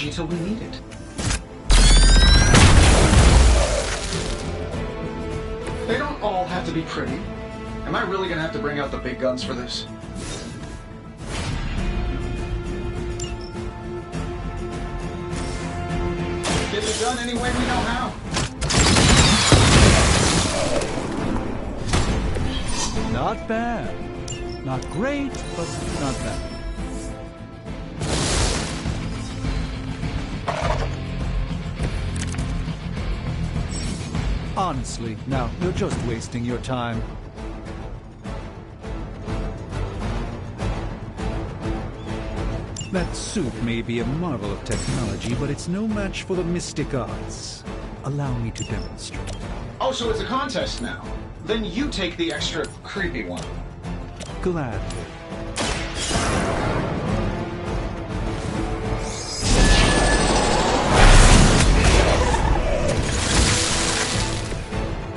technology till we need it. They don't all have to be pretty. Am I really gonna have to bring out the big guns for this? Get it done any way we know how. Not bad. Not great, but not bad. Honestly, now, you're just wasting your time. That suit may be a marvel of technology, but it's no match for the mystic arts. Allow me to demonstrate. Oh, so it's a contest now. Then you take the extra creepy one. Gladly.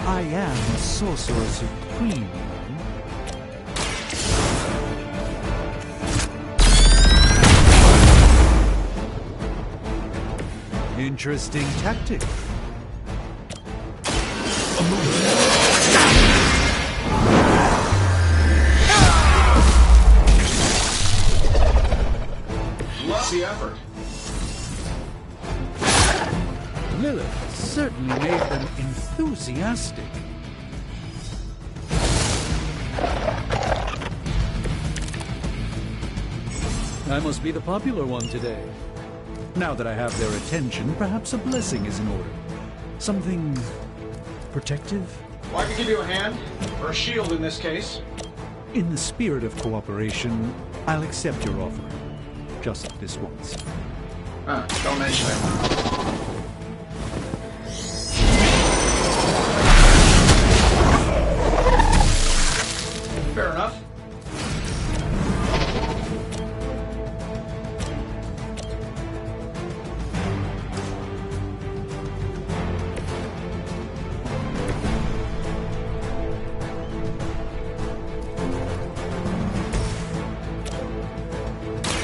I am a sorcerer supreme. Interesting tactic. Love the effort. Lilith certainly made them enthusiastic. I must be the popular one today. Now that I have their attention, perhaps a blessing is in order. Something protective? Well, I could give you a hand, or a shield in this case. In the spirit of cooperation, I'll accept your offer. Just this once. Don't mention it. Fair enough.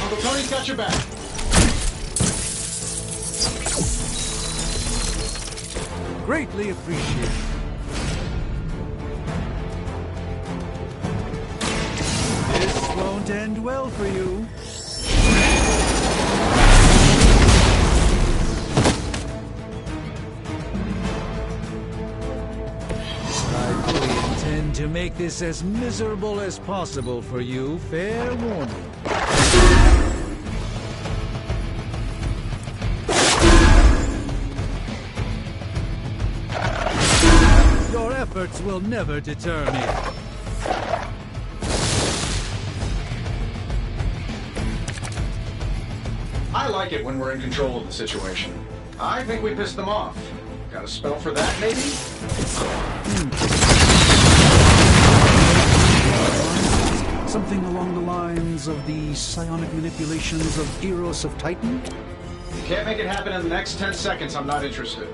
Uncle Tony's got your back. Greatly appreciated. This won't end well for you. I fully intend to make this as miserable as possible for you. Fair warning. Your efforts will never deter me. I like it when we're in control of the situation. I think we pissed them off. Got a spell for that, maybe? Something along the lines of the psionic manipulations of Eros of Titan? You can't make it happen in the next 10 seconds, I'm not interested.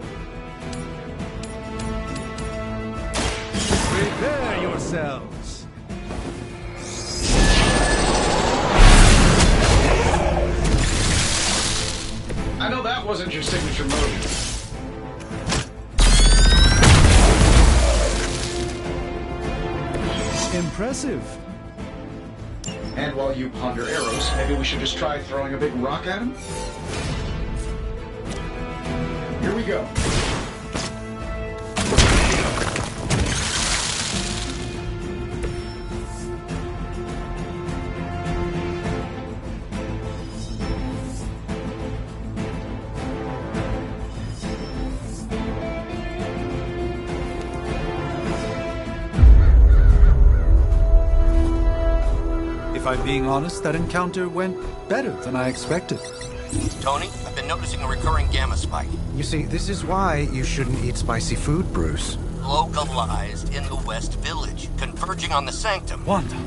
Prepare yourselves! I know that wasn't your signature move. Impressive. And while you ponder arrows, maybe we should just try throwing a big rock at him? Here we go. If I'm being honest, that encounter went better than I expected. Tony, I've been noticing a recurring gamma spike. You see, this is why you shouldn't eat spicy food, Bruce. Localized in the West Village, converging on the Sanctum. Wanda.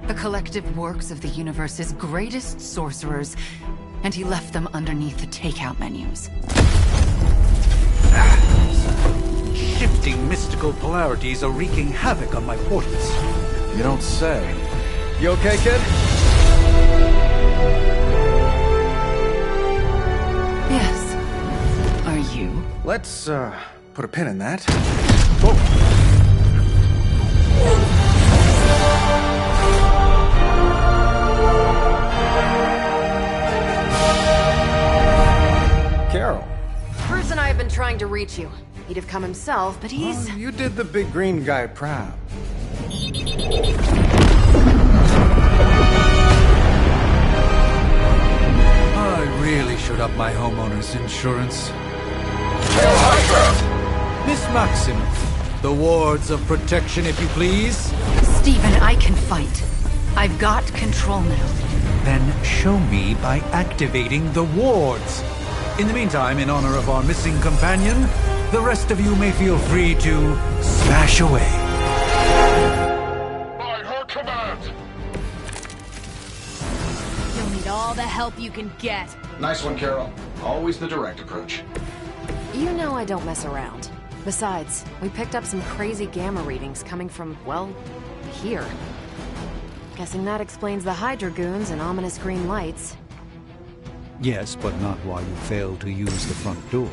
The collective works of the universe's greatest sorcerers, and he left them underneath the takeout menus. Shifting mystical polarities are wreaking havoc on my portals. You don't say. You okay, kid? Let's, put a pin in that. Carol. Bruce and I have been trying to reach you. He'd have come himself, but he's... You did the big green guy proud. I really should up my homeowner's insurance. Miss Maxim, the wards of protection, if you please. Stephen, I can fight. I've got control now. Then show me by activating the wards. In the meantime, in honor of our missing companion, the rest of you may feel free to smash away. By her command! You'll need all the help you can get. Nice one, Carol. Always the direct approach. You know I don't mess around. Besides, we picked up some crazy gamma readings coming from, well, here. Guessing that explains the Hydra goons and ominous green lights. Yes, but not while you fail to use the front door.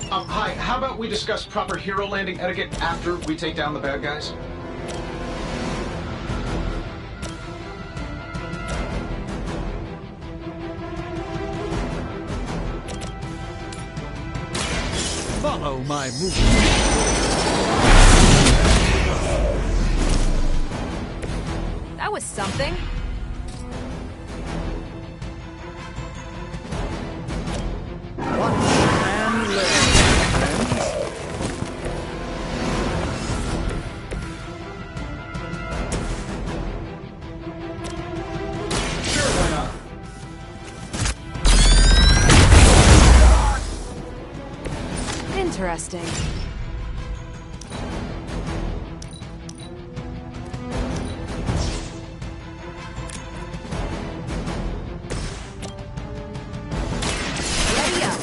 Hi, how about we discuss proper hero landing etiquette after we take down the bad guys? Follow my movement. That was something. Interesting. Ready up.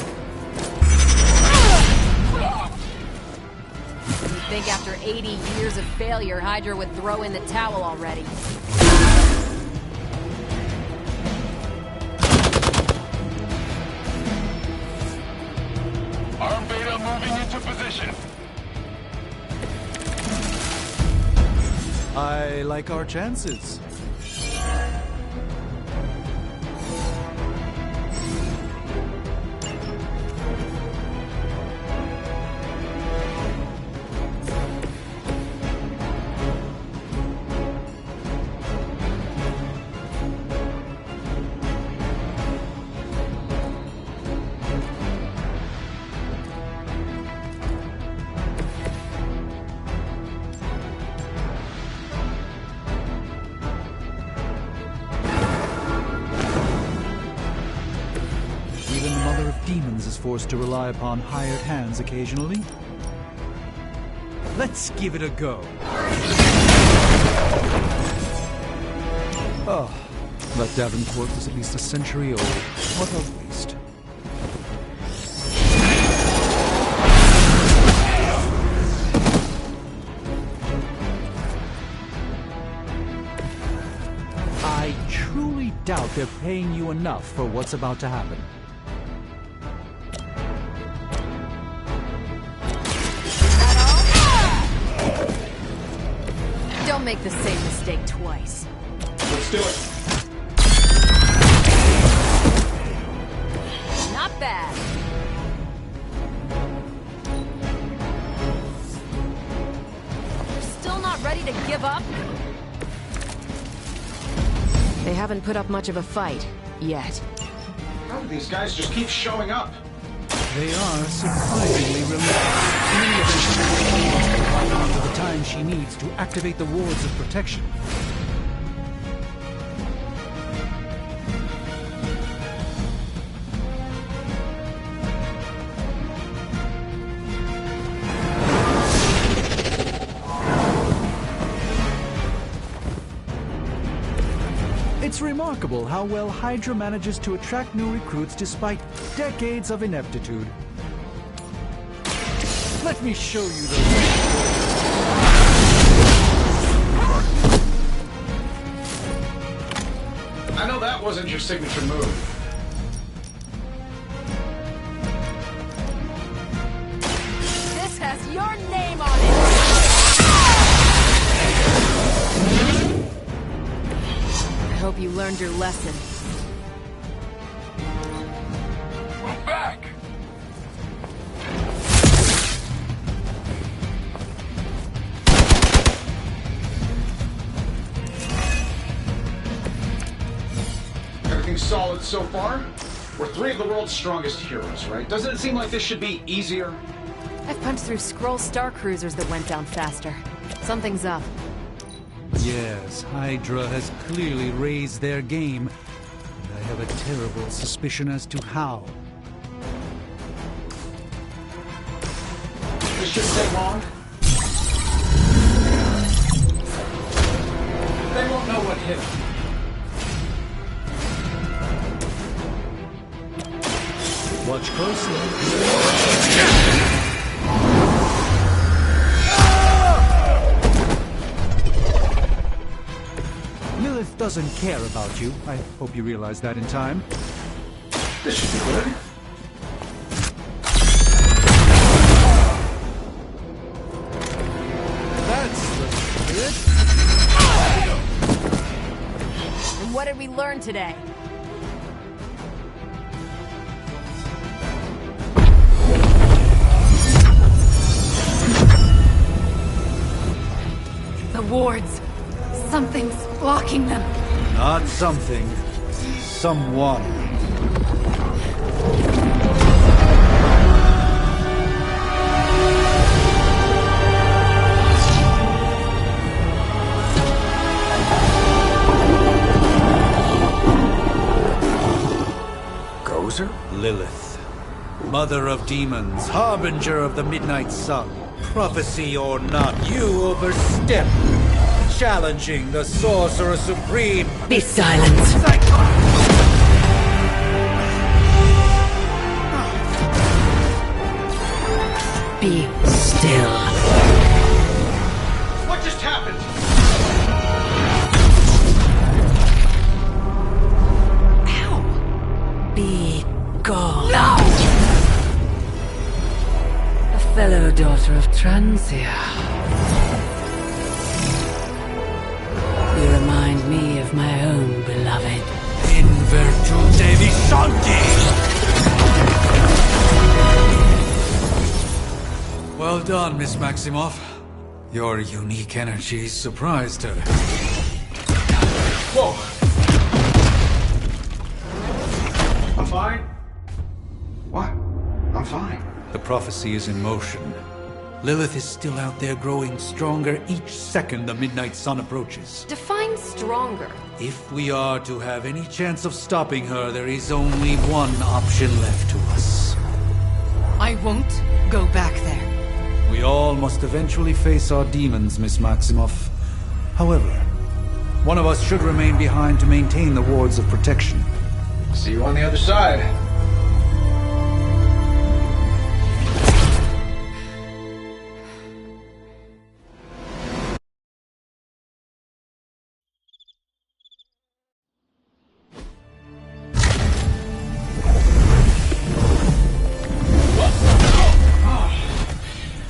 You'd think after 80 years of failure, Hydra would throw in the towel already. Arm Beta moving into position. I like our chances. Even the Mother of Demons is forced to rely upon hired hands occasionally. Let's give it a go. Oh, that Davenport was at least a century old. What a waste. I truly doubt they're paying you enough for what's about to happen. Don't make the same mistake twice. Let's do it. Not bad. Still not ready to give up? They haven't put up much of a fight, yet. How do these guys just keep showing up? They are surprisingly relentless. In any event, must provide her with the time she needs to activate the wards of protection. It's remarkable how well Hydra manages to attract new recruits despite decades of ineptitude. Let me show you the way. I know that wasn't your signature move. your name on it! I hope you learned your lesson. Move back! Everything's solid so far? We're three of the world's strongest heroes, right? Doesn't it seem like this should be easier? I've punched through Skrull Star Cruisers that went down faster. Something's up. Yes, Hydra has clearly raised their game. And I have a terrible suspicion as to how. This shouldn't take long. They won't know what hit them. Watch closely. Lilith doesn't care about you. I hope you realize that in time. This should be good. That's the spirit. And what did we learn today? The wards. Something's blocking them. Not something. Someone. Gozer? Lilith. Mother of demons, harbinger of the midnight sun. Prophecy or not, you overstep. Challenging the Sorcerer Supreme. Be silent. Be still. What just happened? Be gone. No! A fellow daughter of Transia. You remind me of my own beloved. In virtute vishanti! Well done, Miss Maximoff. Your unique energy surprised her. Whoa! I'm fine. What? I'm fine. The prophecy is in motion. Lilith is still out there growing stronger each second the midnight sun approaches. Define stronger. If we are to have any chance of stopping her, there is only one option left to us. I won't go back there. We all must eventually face our demons, Miss Maximoff. However, one of us should remain behind to maintain the wards of protection. See you on the other side.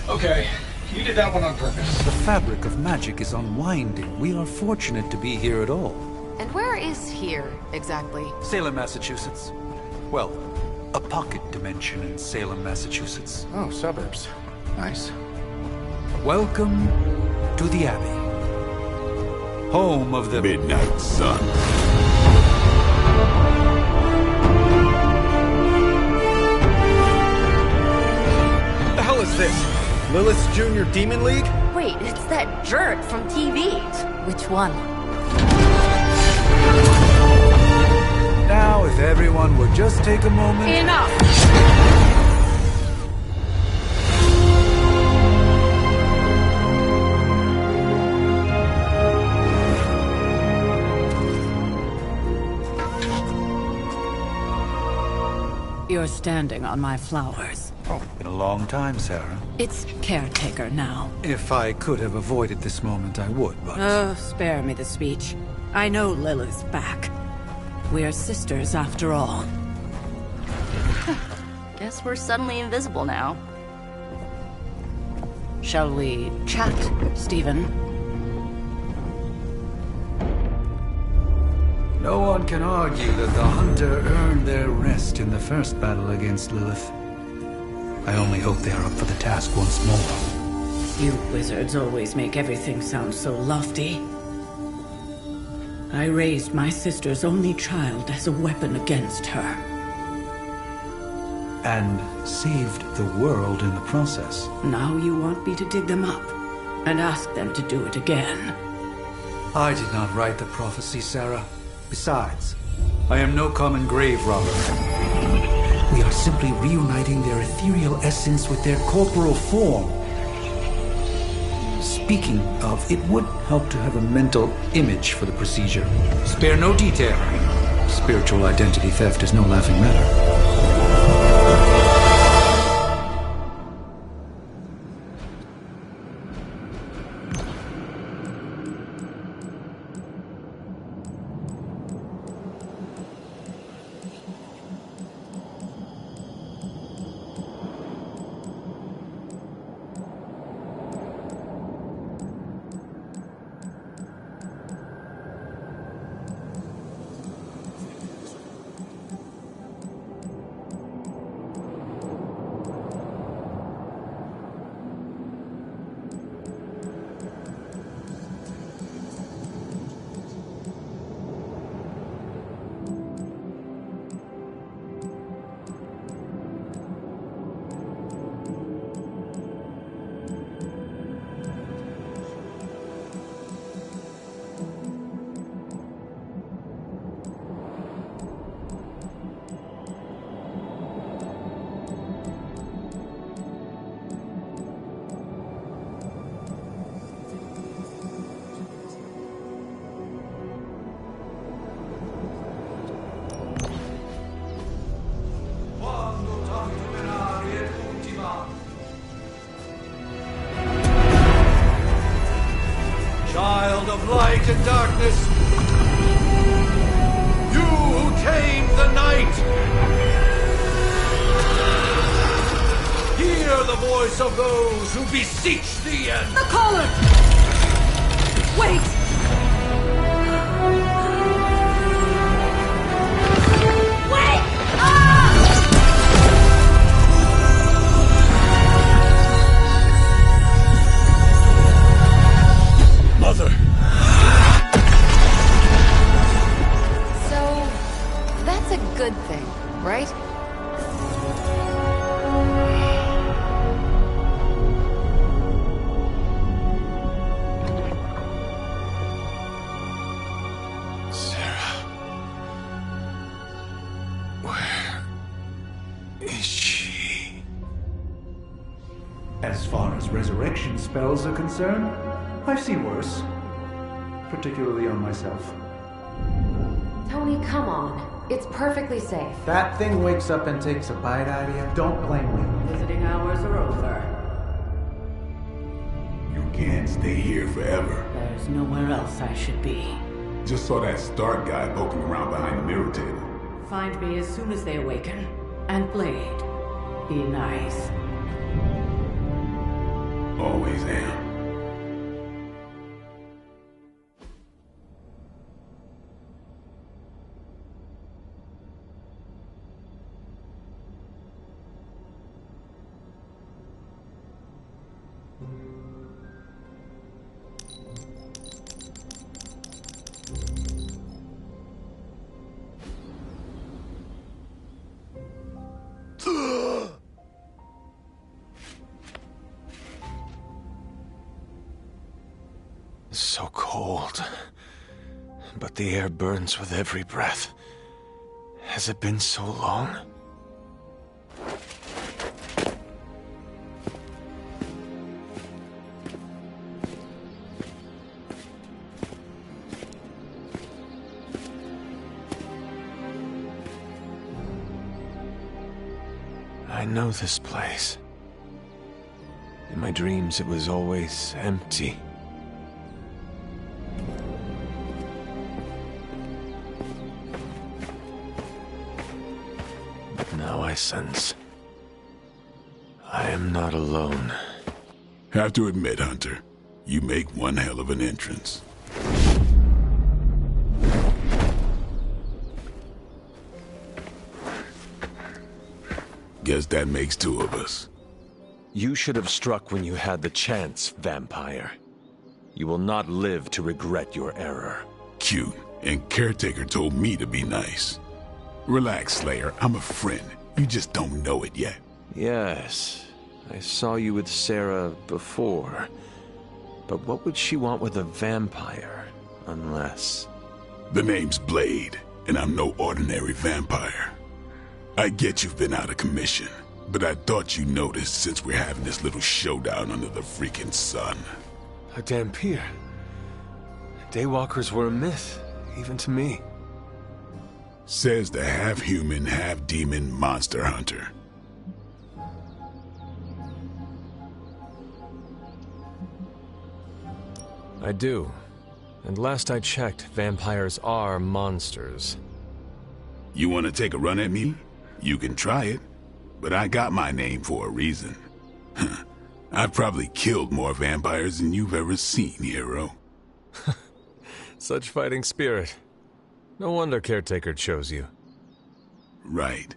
Okay, you did that one on purpose. The fabric of magic is unwinding. We are fortunate to be here at all. And where is here, exactly? Salem, Massachusetts. Well, a pocket dimension in Salem, Massachusetts. Oh, suburbs. Nice. Welcome to the Abbey. Home of the Midnight Sun. What the hell is this? Lilith's Junior Demon League? Wait, it's that jerk from TV. Which one? Now, if everyone would just take a moment... Enough! You're standing on my flowers. Oh, been a long time, Sarah. It's caretaker now. If I could have avoided this moment, I would, but... Oh, spare me the speech. I know Lilith's back. We're sisters after all. Guess we're suddenly invisible now. Shall we chat, Stephen? No one can argue that the Hunter earned their rest in the first battle against Lilith. I only hope they are up for the task once more. You wizards always make everything sound so lofty. I raised my sister's only child as a weapon against her. And saved the world in the process. Now you want me to dig them up and ask them to do it again. I did not write the prophecy, Sarah. Besides, I am no common grave robber. We are simply reuniting their ethereal essence with their corporal form. Speaking of, it would help to have a mental image for the procedure. Spare no detail. Spiritual identity theft is no laughing matter. Child of light and darkness, you who tame the night, hear the voice of those who beseech thee and... The collar! Wait! Wait! Mother! So, that's a good thing, right? Sarah. Where is she? As far as resurrection spells are concerned, I've seen worse. Particularly on myself. Tony, come on. It's perfectly safe. That thing wakes up and takes a bite out of you. Don't blame me. Visiting hours are over. You can't stay here forever. There's nowhere else I should be. Just saw that Stark guy poking around behind the mirror table. Find me as soon as they awaken. And Blade, be nice. Always am. So cold. But the air burns with every breath. Has it been so long? I know this place. In my dreams, it was always empty. But now I sense I am not alone. Have to admit, Hunter, you make one hell of an entrance. Guess that makes two of us. You should have struck when you had the chance, vampire. You will not live to regret your error. Cute, and Caretaker told me to be nice. Relax, Slayer, I'm a friend. You just don't know it yet. Yes, I saw you with Sarah before. But what would she want with a vampire, unless... The name's Blade, and I'm no ordinary vampire. I get you've been out of commission, but I thought you noticed since we're having this little showdown under the freaking sun. A Dhampir. Daywalkers were a myth, even to me. Says the half-human, half-demon monster hunter. I do. And last I checked, vampires are monsters. You want to take a run at me? You can try it, but I got my name for a reason. I've probably killed more vampires than you've ever seen, hero. Such fighting spirit. No wonder Caretaker chose you. Right.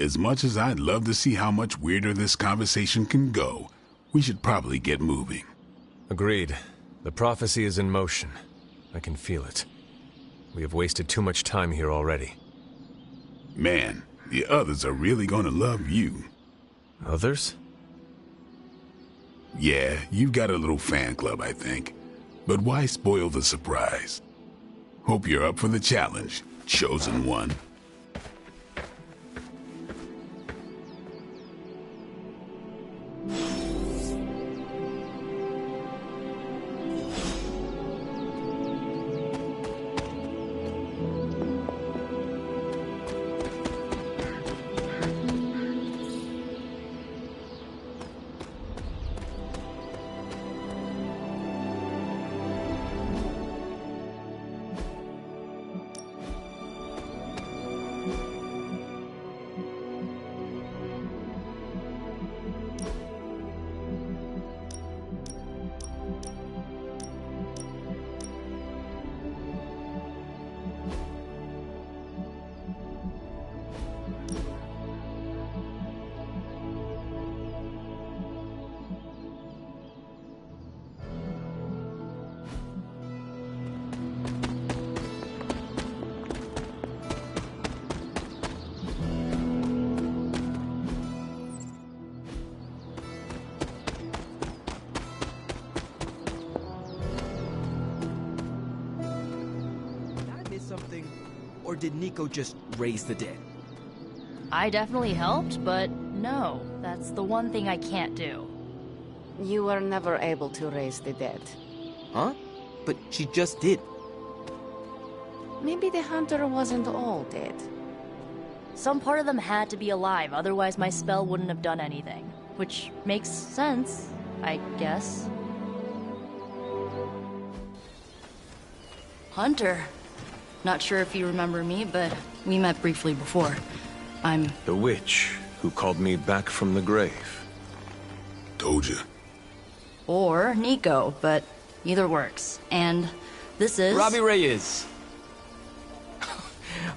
As much as I'd love to see how much weirder this conversation can go, we should probably get moving. Agreed. The prophecy is in motion. I can feel it. We have wasted too much time here already. Man, the others are really gonna love you. Others? Yeah, you've got a little fan club, I think. But why spoil the surprise? Hope you're up for the challenge, chosen one. Something, or did Nico just raise the dead? I definitely helped, but no, that's the one thing I can't do. You were never able to raise the dead. Huh? But she just did. Maybe the hunter wasn't all dead. Some part of them had to be alive, otherwise my spell wouldn't have done anything. Which makes sense, I guess. Hunter. Not sure if you remember me, but we met briefly before. I'm... The witch who called me back from the grave. Told you. Or Nico, but either works. And this is... Robbie Reyes.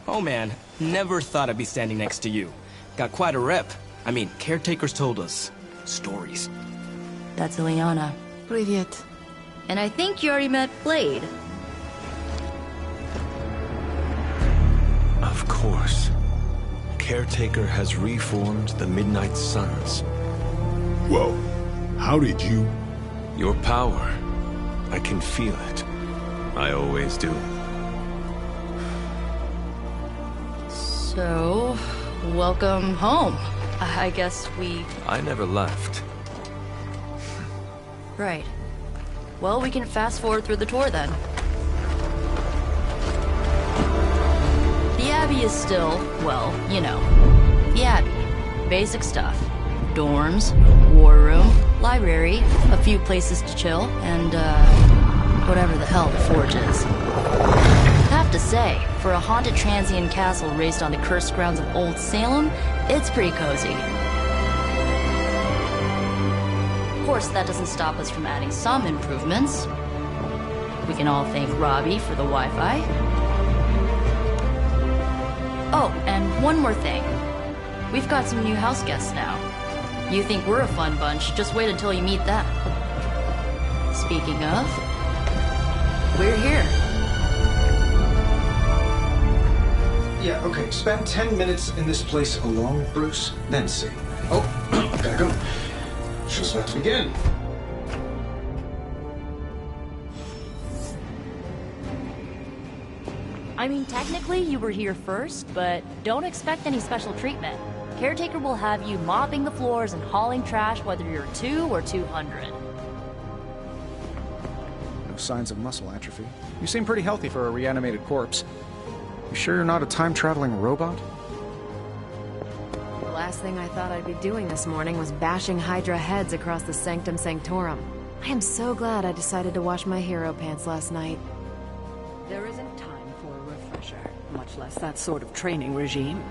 Oh man, never thought I'd be standing next to you. Got quite a rep. I mean, caretakers told us stories. That's Ileana. Привет. And I think you already met Blade. Of course. Caretaker has reformed the Midnight Suns. Whoa. How did you... Your power. I can feel it. I always do. So... welcome home. I guess we... I never left. Right. Well, we can fast forward through the tour then. The Abbey is still, well, you know, the Abbey. Basic stuff. Dorms, war room, library, a few places to chill, and, whatever the hell the Forge is. Have to say, for a haunted transient castle raised on the cursed grounds of Old Salem, it's pretty cozy. course, that doesn't stop us from adding some improvements. We can all thank Robbie for the Wi-Fi. Oh, and one more thing. We've got some new house guests now. You think we're a fun bunch, just wait until you meet them. Speaking of, we're here. Yeah, okay. Spend 10 minutes in this place alone, Bruce, then see. Oh, gotta go. Show's about to begin. I mean, technically you were here first, but don't expect any special treatment. Caretaker will have you mopping the floors and hauling trash whether you're 2 or 200. No signs of muscle atrophy. You seem pretty healthy for a reanimated corpse. You sure you're not a time-traveling robot? The last thing I thought I'd be doing this morning was bashing Hydra heads across the Sanctum Sanctorum. I am so glad I decided to wash my hero pants last night. There isn't time for a refresher, much less that sort of training regime.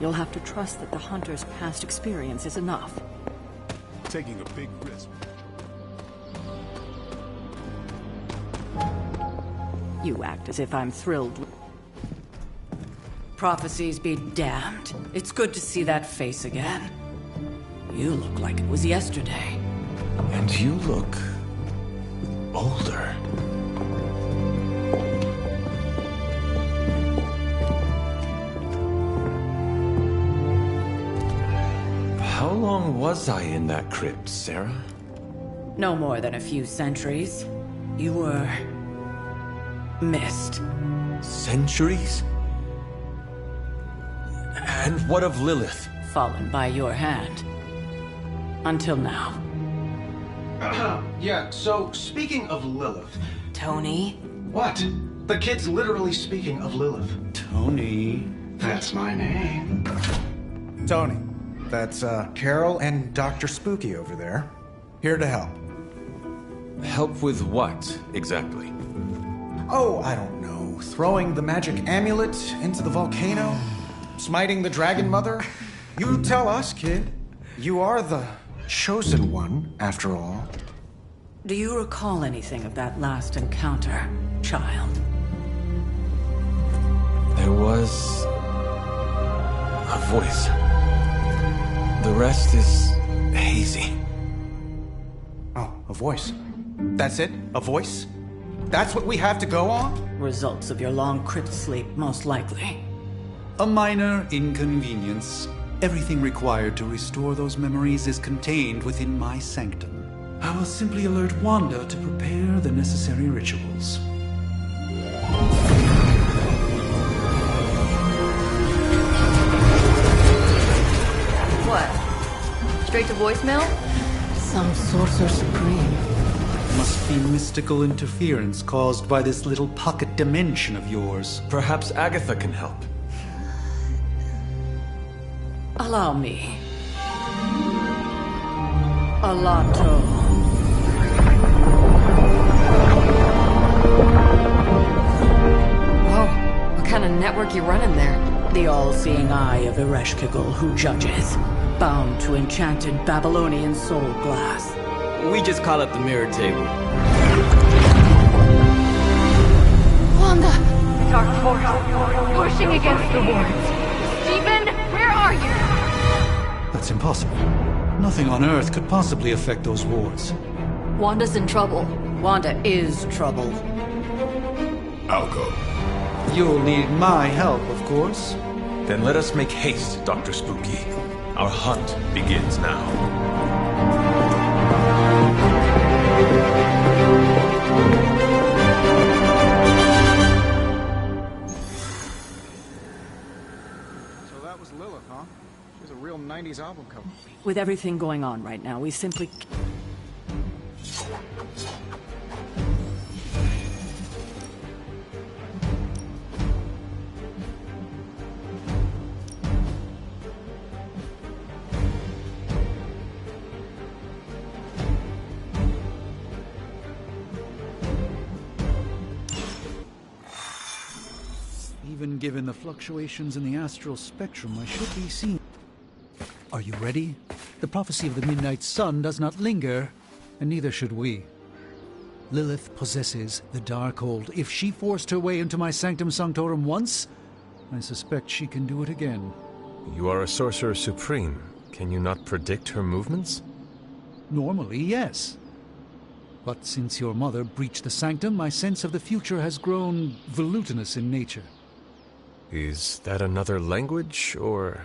You'll have to trust that the Hunter's past experience is enough. Taking a big risk. You act as if I'm thrilled with... Prophecies be damned. It's good to see that face again. You look like it was yesterday. And you look... older. How long was I in that crypt, Sarah? No more than a few centuries. You were... missed. Centuries? And what of Lilith? Fallen by your hand. Until now. Yeah, so speaking of Lilith... Tony? What? The kid's literally speaking of Lilith. Tony. That's my name. Tony. That's, Carol and Dr. Spooky over there. Here to help. Help with what, exactly? Oh, I don't know. Throwing the magic amulet into the volcano? Smiting the Dragon Mother? You tell us, kid. You are the chosen one, after all. Do you recall anything of that last encounter, child? There was... a voice. The rest is hazy. Oh, a voice. That's it? A voice? That's what we have to go on? Results of your long crypt sleep, most likely. A minor inconvenience. Everything required to restore those memories is contained within my sanctum. I will simply alert Wanda to prepare the necessary rituals. What? Straight to voicemail? Some sorcerer supreme. Must be mystical interference caused by this little pocket dimension of yours. Perhaps Agatha can help. Allow me. Alato. Whoa, what kind of network you running there? The all-seeing eye of Ereshkigal who judges. Bound to enchanted Babylonian soul glass. We just call it the mirror table. Wanda! Dark force, pushing against the wards. Stephen, where are you? That's impossible. Nothing on Earth could possibly affect those wards. Wanda's in trouble. Wanda is trouble. I'll go. You'll need my help, of course. Then let us make haste, Dr. Spooky. Our hunt begins now. So that was Lilith, huh? She was a real 90s album cover. With everything going on right now, we simply... Even given the fluctuations in the astral spectrum, I should be seen. Are you ready? The prophecy of the midnight sun does not linger, and neither should we. Lilith possesses the Darkhold. If she forced her way into my Sanctum Sanctorum once, I suspect she can do it again. You are a Sorcerer Supreme. Can you not predict her movements? Normally, yes. But since your mother breached the Sanctum, my sense of the future has grown volutinous in nature. Is that another language, or...?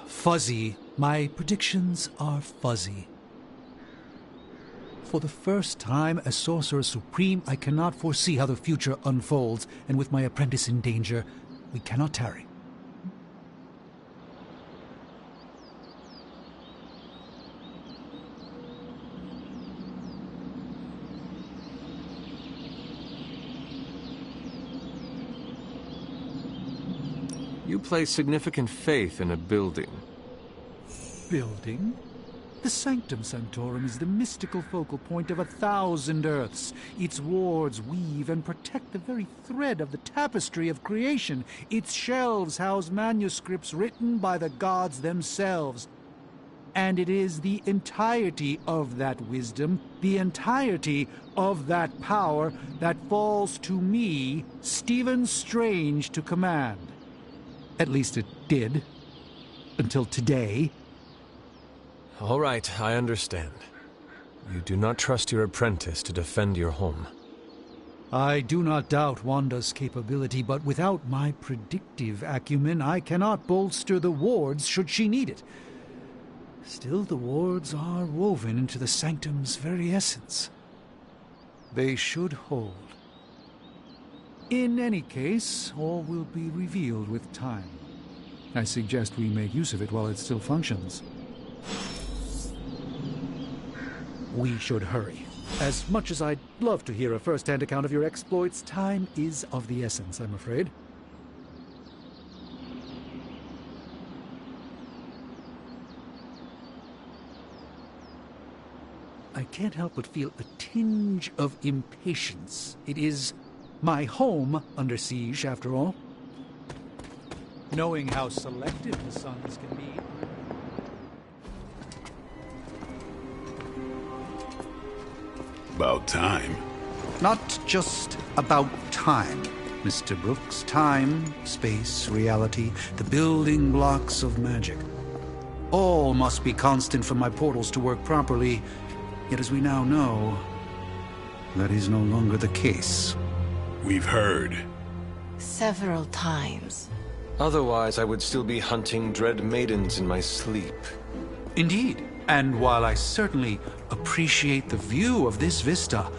Fuzzy. My predictions are fuzzy. For the first time as Sorcerer Supreme, I cannot foresee how the future unfolds, and with my apprentice in danger, we cannot tarry. You place significant faith in a building. Building? The Sanctum Sanctorum is the mystical focal point of 1,000 Earths. Its wards weave and protect the very thread of the tapestry of creation. Its shelves house manuscripts written by the gods themselves. And it is the entirety of that wisdom, the entirety of that power, that falls to me, Stephen Strange, to command. At least it did. Until today. All right, I understand. You do not trust your apprentice to defend your home. I do not doubt Wanda's capability, but without my predictive acumen, I cannot bolster the wards should she need it. Still, the wards are woven into the Sanctum's very essence. They should hold. In any case, all will be revealed with time. I suggest we make use of it while it still functions. We should hurry. As much as I'd love to hear a first-hand account of your exploits, time is of the essence, I'm afraid. I can't help but feel a tinge of impatience. It is my home under siege, after all. Knowing how selective the Suns can be... About time. Not just about time, Mr. Brooks. Time, space, reality, the building blocks of magic. All must be constant for my portals to work properly. Yet as we now know, that is no longer the case. We've heard. Several times. Otherwise, I would still be hunting dread maidens in my sleep. Indeed. And while I certainly appreciate the view of this vista,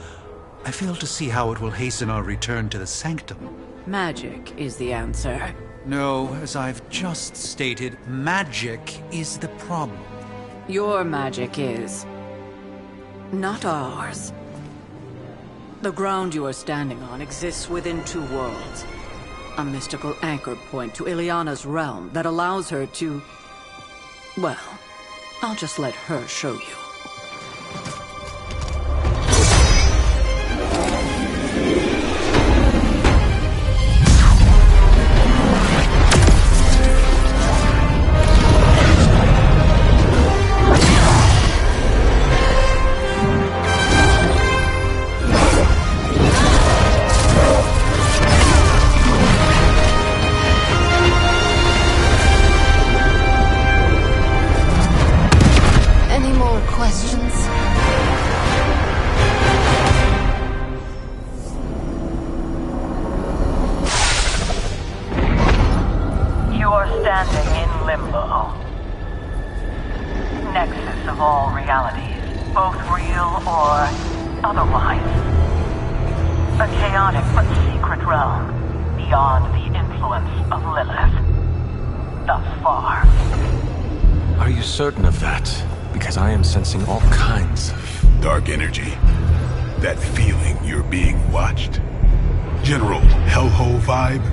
I fail to see how it will hasten our return to the Sanctum. Magic is the answer. No, as I've just stated, magic is the problem. Your magic is... not ours. The ground you are standing on exists within two worlds. A mystical anchor point to Ileana's realm that allows her to... well, I'll just let her show you. Certain of that, because I am sensing all kinds of... dark energy. That feeling you're being watched. General hellhole vibe?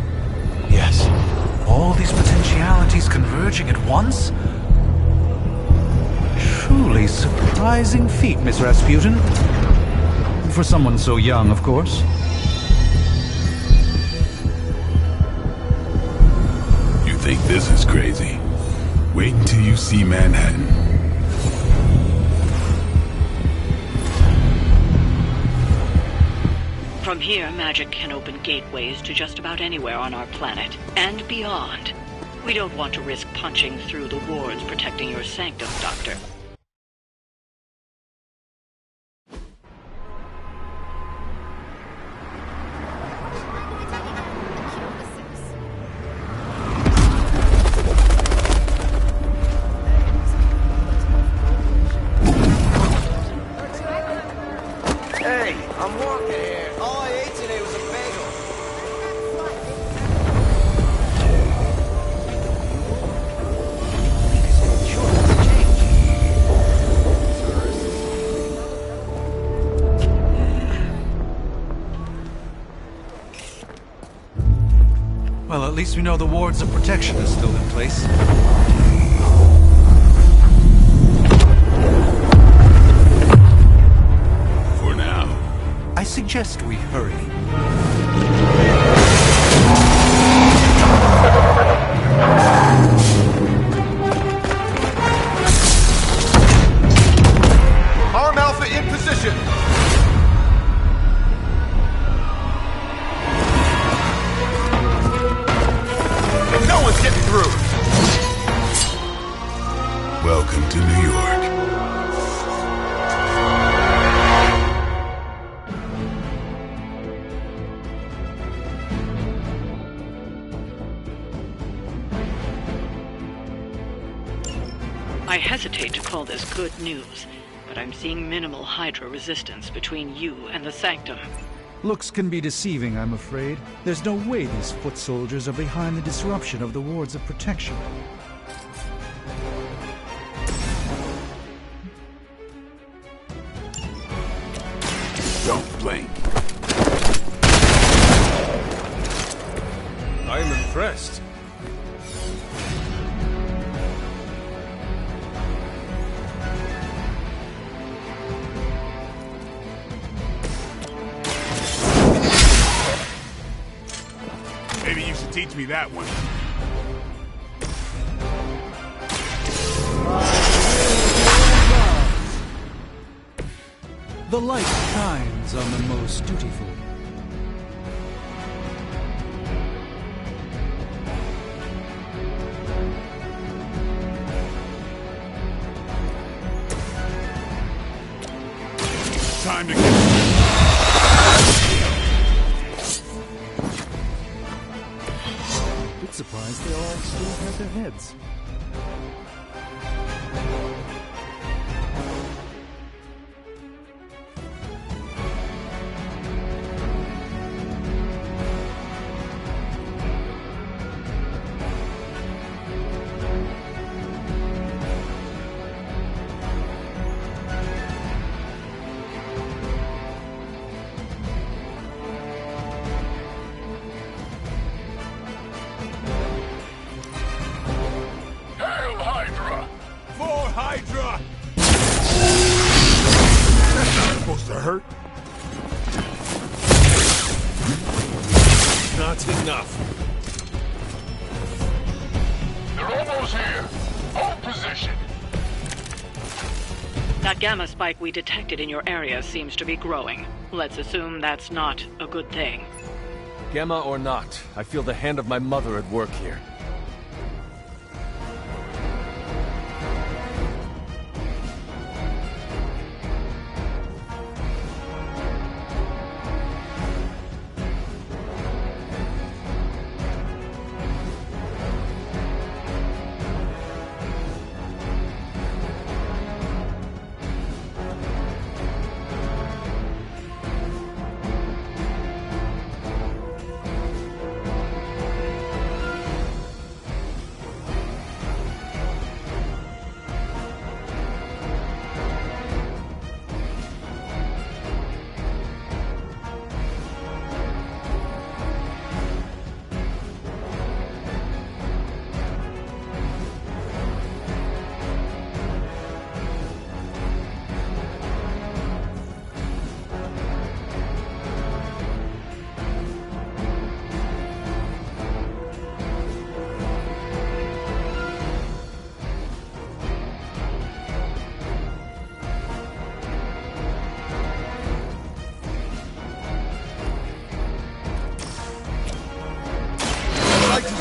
Yes. All these potentialities converging at once? Truly surprising feat, Miss Rasputin. For someone so young, of course. You think this is crazy? Wait until you see Manhattan. From here, magic can open gateways to just about anywhere on our planet, and beyond. We don't want to risk punching through the wards protecting your sanctum, Doctor. Hey, I'm walking here. All I ate today was a bagel. Well, at least we know the wards of protection are still in place. For now. I suggest we hurry. Arm Alpha in position! No one's getting through! Welcome to New York. I hesitate to call this good news, but I'm seeing minimal Hydra resistance between you and the Sanctum. Looks can be deceiving, I'm afraid. There's no way these foot soldiers are behind the disruption of the wards of protection. Don't blink. I am impressed. Maybe you should teach me that one. The light shines on the most dutiful. Time to get... Bit surprised they all still have their heads. Hail Hydra! For Hydra! That's not supposed to hurt. Not enough. They're almost here. Hold position. That gamma spike we detected in your area seems to be growing. Let's assume that's not a good thing. Gamma or not, I feel the hand of my mother at work here.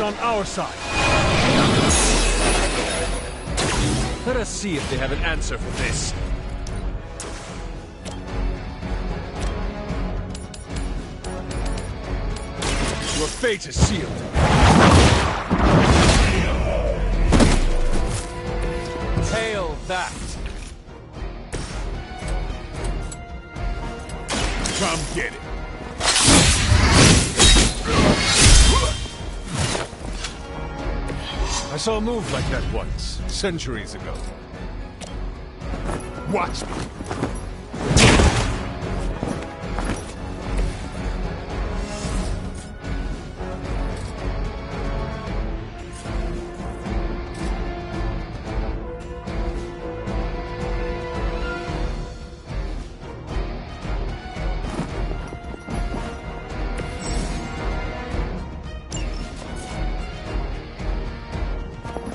on our side. Let us see if they have an answer for this. Your fate is sealed. Hail that! Come get it. I saw a move like that once, centuries ago. Watch me.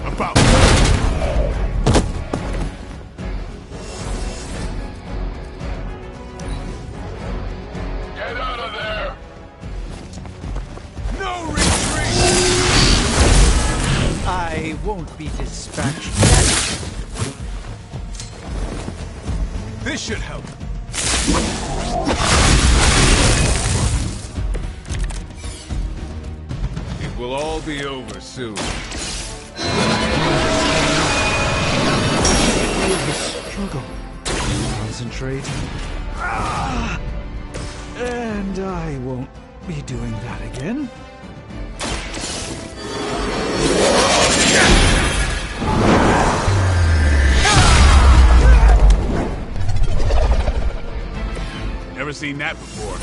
About. Get out of there! No retreat! I won't be dispatched yet. This should help. It will all be over soon. Struggle. Concentrate. And I won't be doing that again. Never seen that before.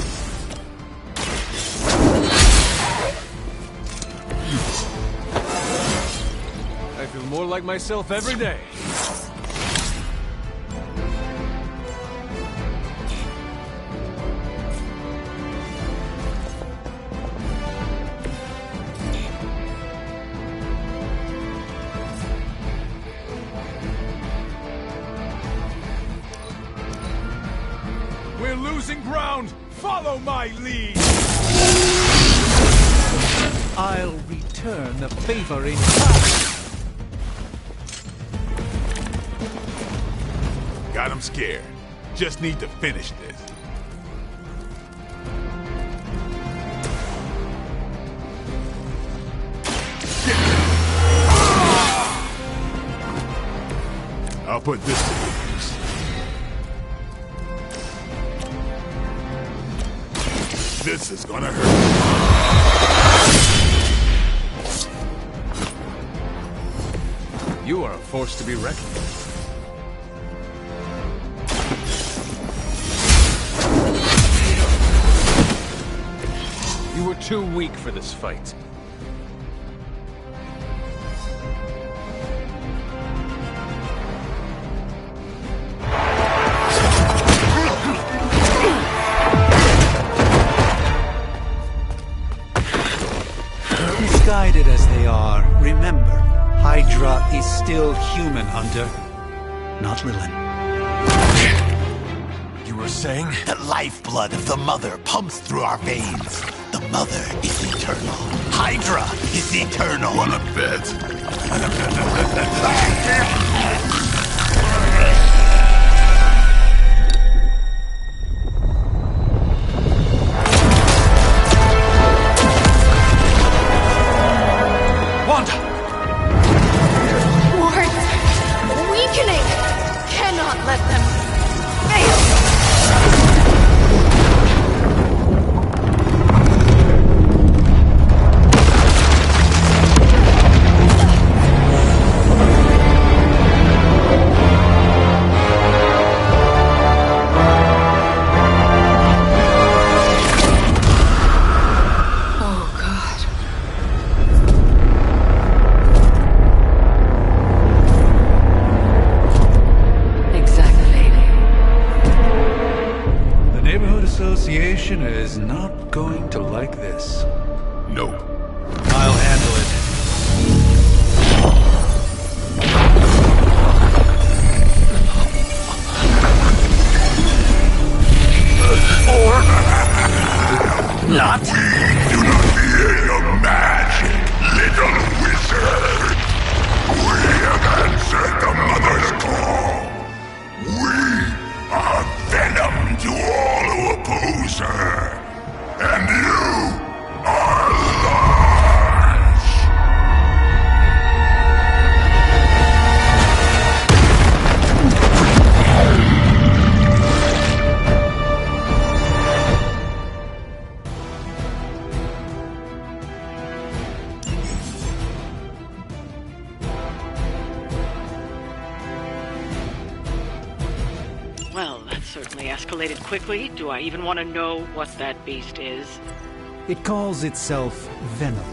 I feel more like myself every day. We're losing ground! Follow my lead! I'll return the favor in kind. Got him scared. Just need to finish this. I'll put this to use. This is gonna hurt. You are a force to be reckoned with. You were too weak for this fight. Misguided as they are, remember, Hydra is still human, Hunter. Not Lilin. You were saying? The lifeblood of the Mother pumps through our veins. The Mother is eternal. Hydra is eternal. Wanna bet? certainly escalated quickly. Do I even want to know what that beast is? It calls itself Venom.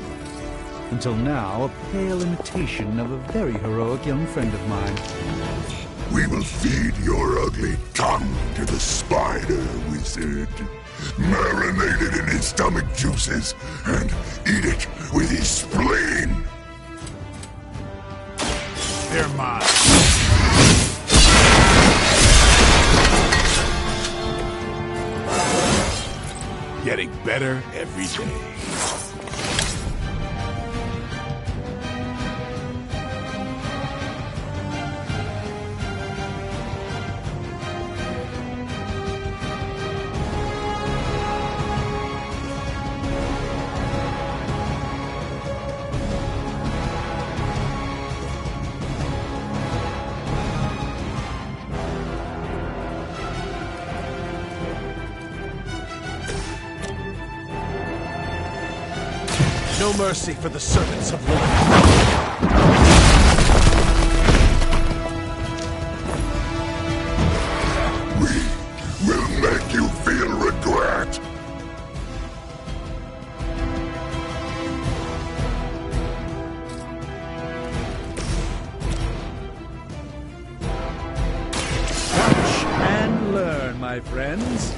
Until now, a pale imitation of a very heroic young friend of mine. We will feed your ugly tongue to the spider wizard. Marinate it in his stomach juices and eat it with his spleen. They're mine. Getting better every day. No mercy for the servants of Lilith. We will make you feel regret. Watch and learn, my friends.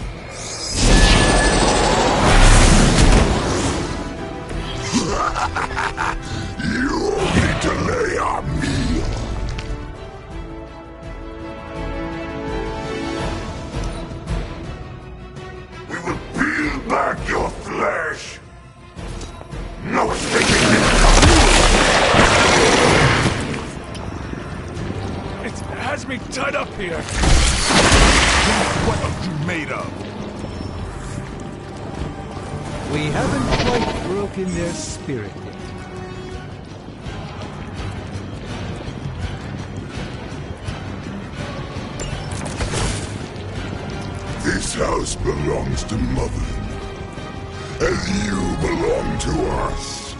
You only delay our meal. We will peel back your flesh. No escaping this. It has me tied up here. What are you made of? We haven't quite broken their spirit yet. This house belongs to Mother, as you belong to us.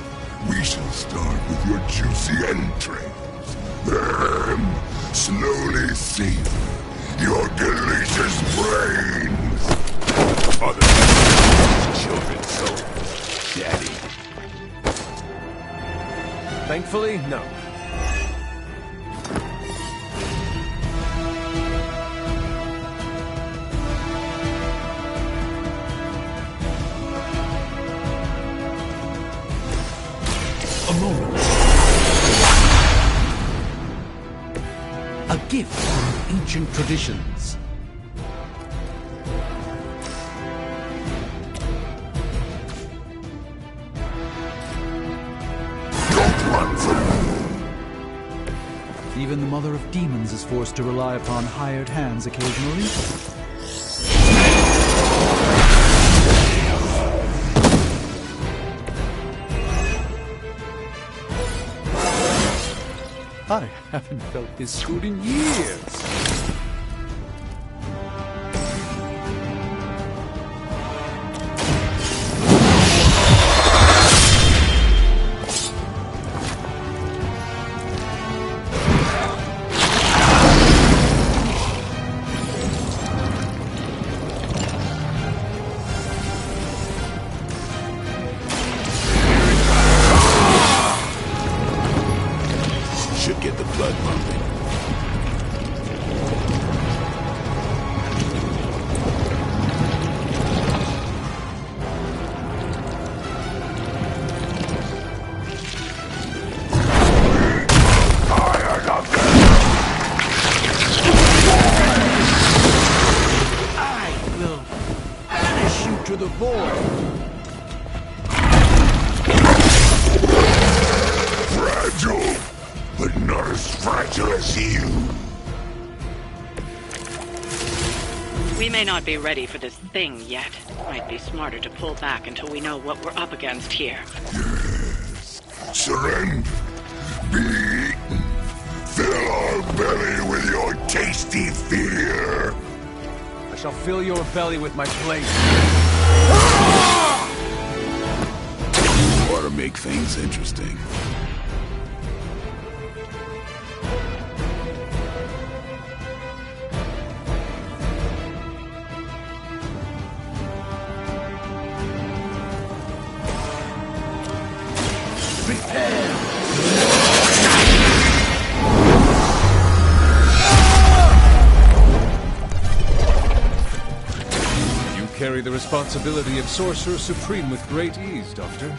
We shall start with your juicy entrails, then slowly sink your delicious brains. Other children's souls, Daddy. Thankfully, no. A moment. A gift from ancient traditions. Even the Mother of Demons is forced to rely upon hired hands occasionally. I haven't felt this good in years. Should get the blood pumping. Tired of them! I will banish you to the void. Fragile, but not as fragile as you. We may not be ready for this thing yet. Might be smarter to pull back until we know what we're up against here. Yes. Surrender. Be eaten. Fill our belly with your tasty fear. I shall fill your belly with my blade. Ought to make things interesting. carry the responsibility of Sorcerer Supreme with great ease, Doctor.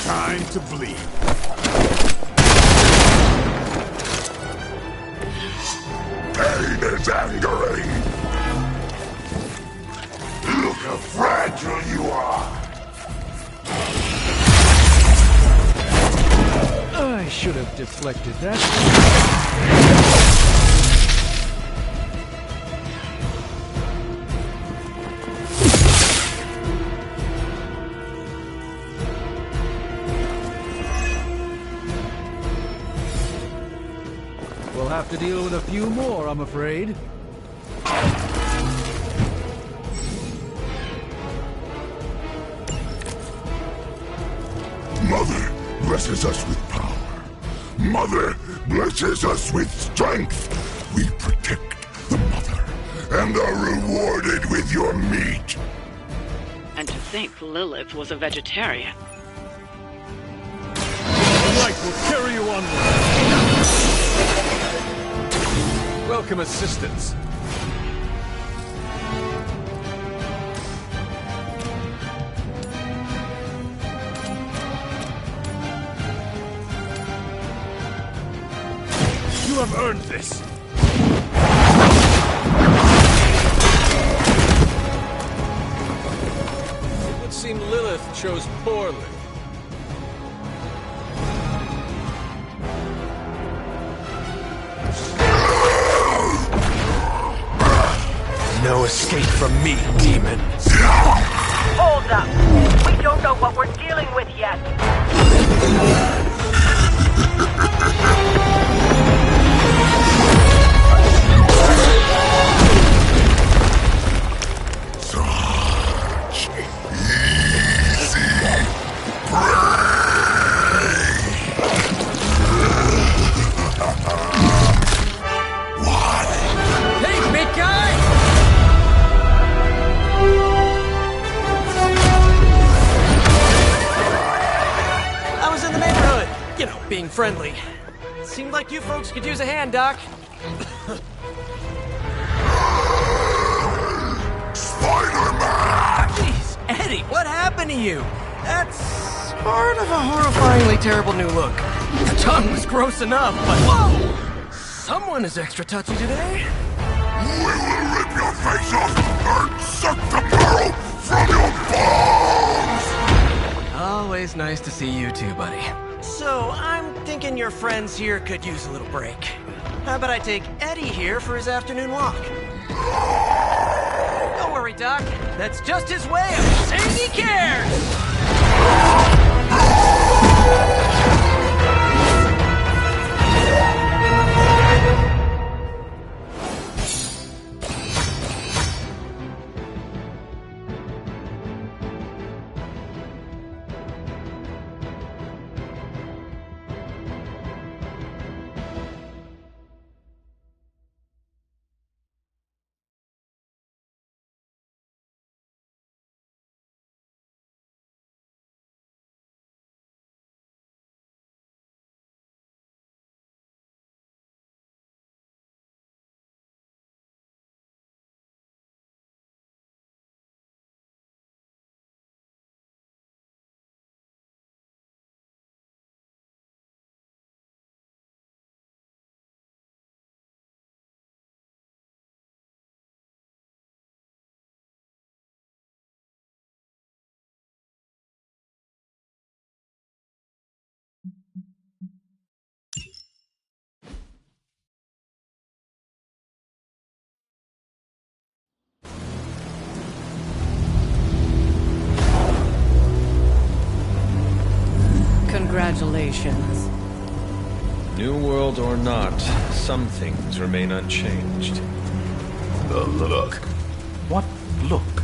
Time to bleed. Pain is angering. Look how fragile you are. I should have deflected that. We'll have to deal with a few more, I'm afraid. Mother blesses us with power. Mother blesses us with strength. We protect the Mother and are rewarded with your meat. And to think Lilith was a vegetarian. The light will carry you onward. Welcome assistance. You have earned this. It would seem Lilith chose poorly. No escape from me, demon. Hold up. We don't know what we're dealing with yet. Such easy prey. What? Hey, big guy! I was in the neighborhood, you know, being friendly. Seemed like you folks could use a hand, Doc. Spider-Man! Jeez, Eddie, what happened to you? That's sort of a horrifyingly terrible new look. The tongue was gross enough, but whoa! Someone is extra touchy today. We will rip your face off and suck the marrow from your bones! Always nice to see you too, buddy. So, I'm thinking your friends here could use a little break. How about I take Eddie here for his afternoon walk? Don't worry, Doc. That's just his way of saying he cares! Congratulations. New world or not, some things remain unchanged. The look. What look?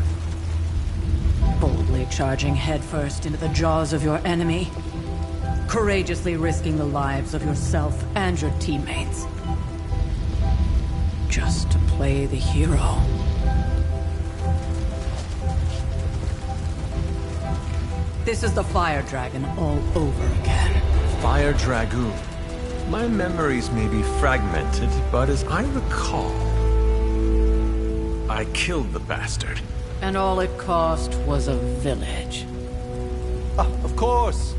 Boldly charging headfirst into the jaws of your enemy. Courageously risking the lives of yourself and your teammates. Just to play the hero. This is the Fire Dragon all over again. Fire Dragoon. My memories may be fragmented, but as I recall, I killed the bastard. And all it cost was a village. Of course.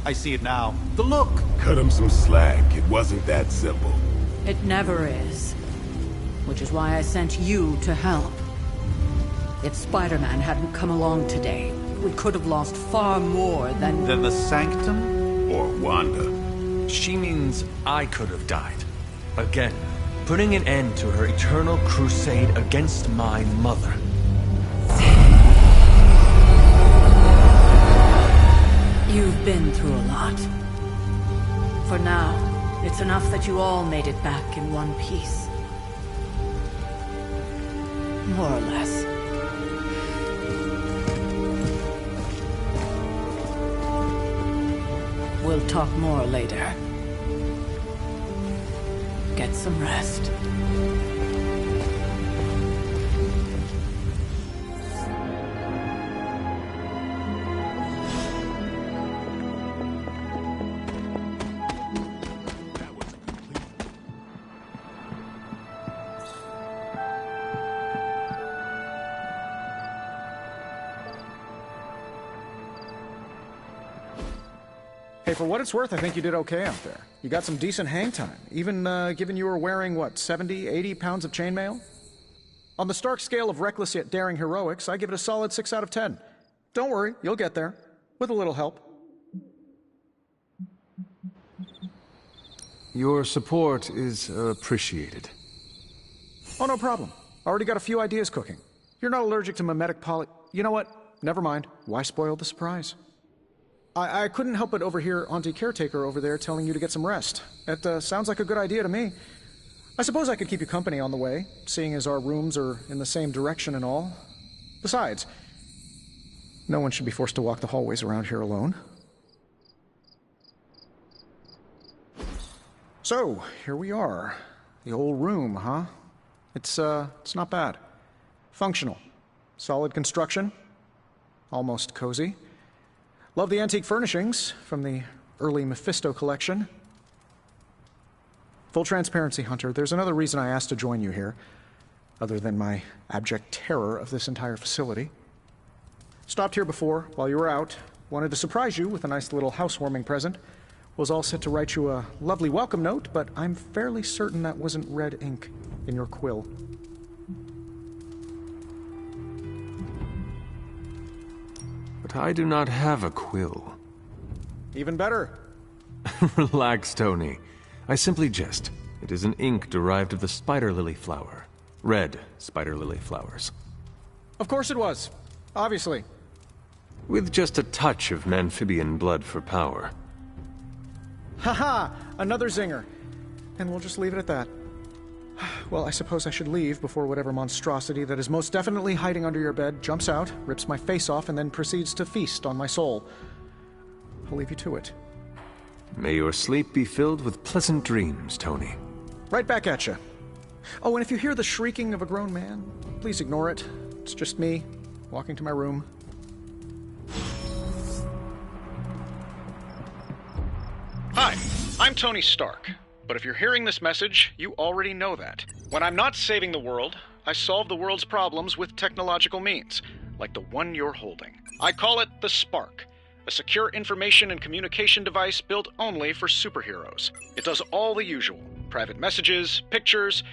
I see it now. The look. Cut him some slack. It wasn't that simple. It never is. Which is why I sent you to help. If Spider-Man hadn't come along today, we could have lost far more than... Than the Sanctum? Or Wanda. She means I could have died. Again, putting an end to her eternal crusade against my mother. You've been through a lot. For now, it's enough that you all made it back in one piece. More or less. We'll talk more later. Get some rest. Hey, for what it's worth, I think you did okay out there. You got some decent hang time, even given you were wearing, what, 70, 80 pounds of chainmail? On the Stark scale of reckless yet daring heroics, I give it a solid 6 out of 10. Don't worry, you'll get there. With a little help. Your support is appreciated. Oh, no problem. Already got a few ideas cooking. You're not allergic to mimetic poly... You know what? Never mind. Why spoil the surprise? I couldn't help but overhear Auntie Caretaker over there telling you to get some rest. It sounds like a good idea to me. I suppose I could keep you company on the way, seeing as our rooms are in the same direction and all. Besides, no one should be forced to walk the hallways around here alone. So, here we are. The old room, huh? It's not bad. Functional. Solid construction. Almost cozy. Love the antique furnishings from the early Mephisto collection. Full transparency, Hunter, there's another reason I asked to join you here, other than my abject terror of this entire facility. Stopped here before, while you were out, wanted to surprise you with a nice little housewarming present. Was all set to write you a lovely welcome note, but I'm fairly certain that wasn't red ink in your quill. But I do not have a quill. Even better. Relax, Tony. I simply jest. It is an ink derived of the spider lily flower. Red spider lily flowers. Of course it was. Obviously. With just a touch of amphibian blood for power. Haha! Another zinger. And we'll just leave it at that. Well, I suppose I should leave before whatever monstrosity that is most definitely hiding under your bed jumps out, rips my face off, and then proceeds to feast on my soul. I'll leave you to it. May your sleep be filled with pleasant dreams, Tony. Right back at you. Oh, and if you hear the shrieking of a grown man, please ignore it. It's just me, walking to my room. Hi, I'm Tony Stark. But if you're hearing this message, you already know that. When I'm not saving the world, I solve the world's problems with technological means, like the one you're holding. I call it the Spark, a secure information and communication device built only for superheroes. It does all the usual, private messages, pictures,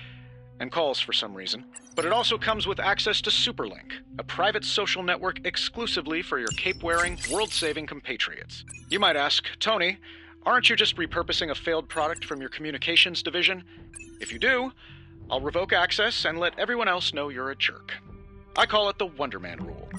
and calls for some reason. But it also comes with access to Superlink, a private social network exclusively for your cape-wearing, world-saving compatriots. You might ask, Tony, aren't you just repurposing a failed product from your communications division? If you do, I'll revoke access and let everyone else know you're a jerk. I call it the Wonder Man rule.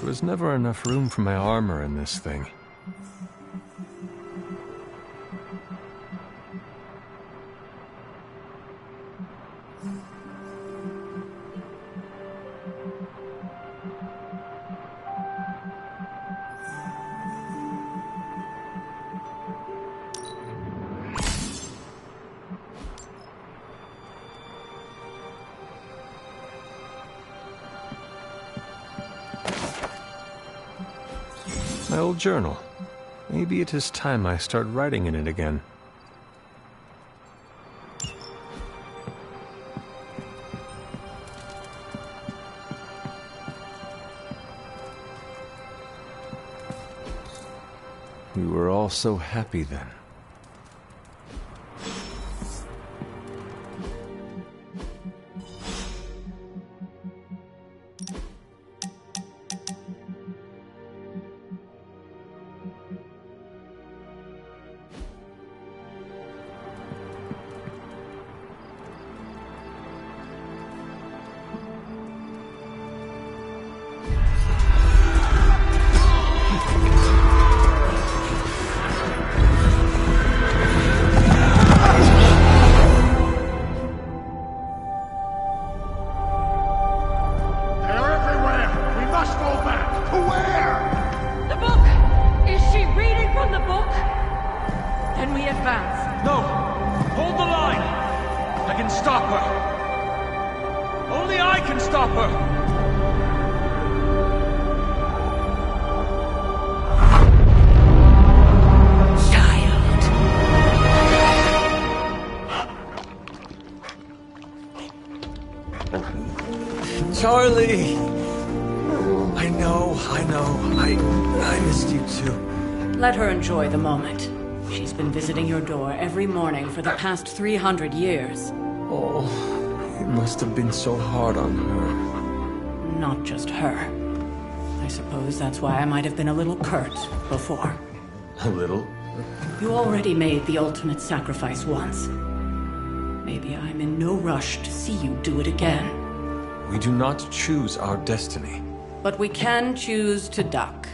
was never enough room for my armor in this thing. My old journal. Maybe it is time I start writing in it again. We were all so happy then. Charlie! I know. I missed you too. Let her enjoy the moment. She's been visiting your door every morning for the past 300 years. Oh, it must have been so hard on her. Not just her. I suppose that's why I might have been a little curt before. A little? You already made the ultimate sacrifice once. Maybe I'm in no rush to see you do it again. We do not choose our destiny. But we can choose to duck.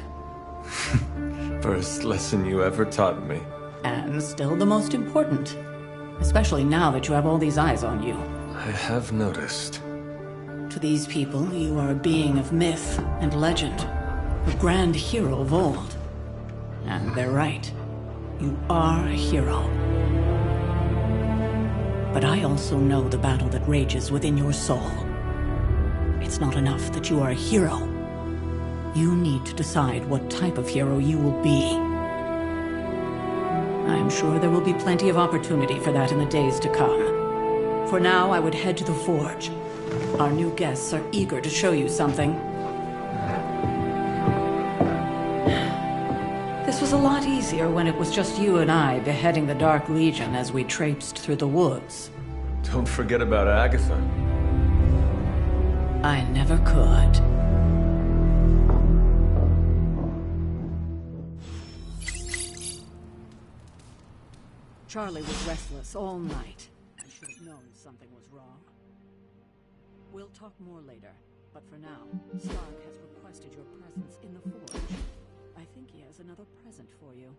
First lesson you ever taught me. And still the most important. Especially now that you have all these eyes on you. I have noticed. To these people, you are a being of myth and legend. A grand hero of old. And they're right. You are a hero. But I also know the battle that rages within your soul. It's not enough that you are a hero. You need to decide what type of hero you will be. I'm sure there will be plenty of opportunity for that in the days to come. For now, I would head to the Forge. Our new guests are eager to show you something. This was a lot easier when it was just you and I beheading the Dark Legion as we traipsed through the woods. Don't forget about Agatha. I never could. Charlie was restless all night. I should have known something was wrong. We'll talk more later, but for now, Stark has requested your presence in the Forge. I think he has another present for you.